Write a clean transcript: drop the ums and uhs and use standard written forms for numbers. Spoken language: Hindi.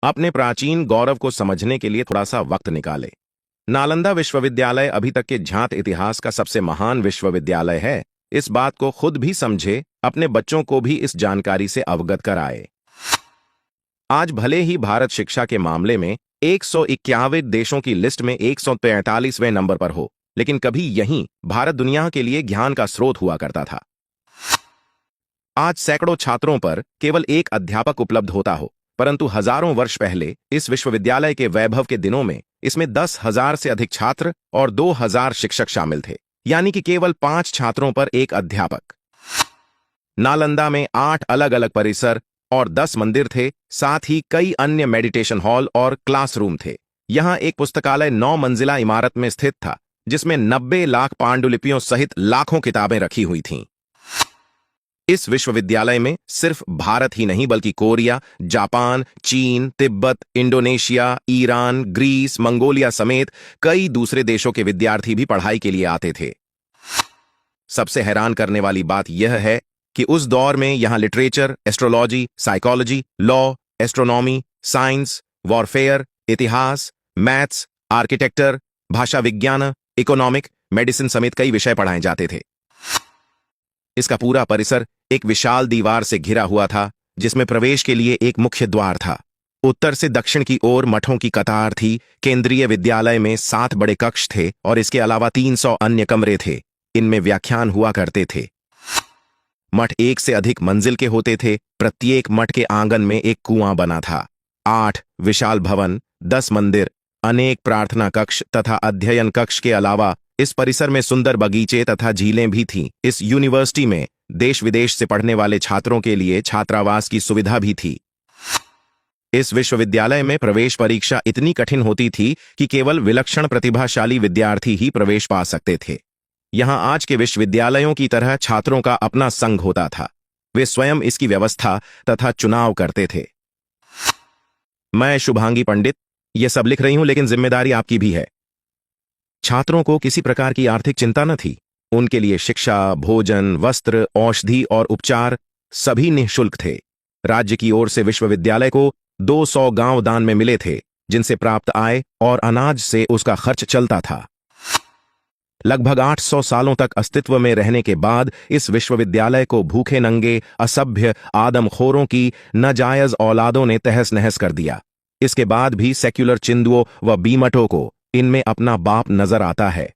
अपने प्राचीन गौरव को समझने के लिए थोड़ा सा वक्त निकाले। नालंदा विश्वविद्यालय अभी तक के ज्ञात इतिहास का सबसे महान विश्वविद्यालय है। इस बात को खुद भी समझे, अपने बच्चों को भी इस जानकारी से अवगत कराए। आज भले ही भारत शिक्षा के मामले में 151 देशों की लिस्ट में 143वें नंबर पर हो, लेकिन कभी यहीं भारत दुनिया के लिए ज्ञान का स्रोत हुआ करता था। आज सैकड़ों छात्रों पर केवल एक अध्यापक उपलब्ध होता हो, परंतु हजारों वर्ष पहले इस विश्वविद्यालय के वैभव के दिनों में इसमें 10,000 से अधिक छात्र और 2,000 शिक्षक शामिल थे, यानी कि केवल 5 छात्रों पर एक अध्यापक। नालंदा में 8 अलग अलग परिसर और 10 मंदिर थे, साथ ही कई अन्य मेडिटेशन हॉल और क्लासरूम थे। यहां एक पुस्तकालय 9 मंजिला इमारत में स्थित था, जिसमें 90 लाख पांडुलिपियों सहित लाखों किताबें रखी हुई थीं। इस विश्वविद्यालय में सिर्फ भारत ही नहीं बल्कि कोरिया, जापान, चीन, Tibet, Indonesia, Iran, Greece, Mongolia समेत कई दूसरे देशों के विद्यार्थी भी पढ़ाई के लिए आते थे। सबसे हैरान करने वाली बात यह है कि उस दौर में यहां literature, astrology, psychology, law, astronomy, science, warfare, इतिहास, मैथ्स, आर्किटेक्चर, भाषा विज्ञान, इकोनॉमिक, मेडिसिन समेत कई विषय पढ़ाए जाते थे। इसका पूरा परिसर एक विशाल दीवार से घिरा हुआ था, जिसमें प्रवेश के लिए एक मुख्य द्वार था। उत्तर से दक्षिण की ओर मठों की कतार थी। केंद्रीय विद्यालय में 7 बड़े कक्ष थे और इसके अलावा 300 अन्य कमरे थे। इनमें व्याख्यान हुआ करते थे। मठ एक से अधिक मंजिल के होते थे। प्रत्येक मठ के आंगन में एक कुआं बना था। 8 विशाल भवन, 10 मंदिर, अनेक प्रार्थना कक्ष तथा अध्ययन कक्ष के अलावा इस परिसर में सुंदर बगीचे तथा झीलें भी थीं। इस यूनिवर्सिटी में देश विदेश से पढ़ने वाले छात्रों के लिए छात्रावास की सुविधा भी थी। इस विश्वविद्यालय में प्रवेश परीक्षा इतनी कठिन होती थी कि केवल विलक्षण प्रतिभाशाली विद्यार्थी ही प्रवेश पा सकते थे। यहां आज के विश्वविद्यालयों की तरह छात्रों का अपना संघ होता था। वे स्वयं इसकी व्यवस्था तथा चुनाव करते थे। मैं शुभांगी पंडित ये सब लिख रही हूं, लेकिन जिम्मेदारी आपकी भी है। छात्रों को किसी प्रकार की आर्थिक चिंता न थी। उनके लिए शिक्षा, भोजन, वस्त्र, औषधि और उपचार सभी निःशुल्क थे। राज्य की ओर से विश्वविद्यालय को 200 गांव दान में मिले थे, जिनसे प्राप्त आय और अनाज से उसका खर्च चलता था। लगभग 800 सालों तक अस्तित्व में रहने के बाद इस विश्वविद्यालय को भूखे नंगे, असभ्य, आदमखोरों की नाजायज औलादों ने तहस नहस कर दिया। इसके बाद भी सेक्युलर चिंदुओं व बीमटों को इनमें अपना बाप नजर आता है।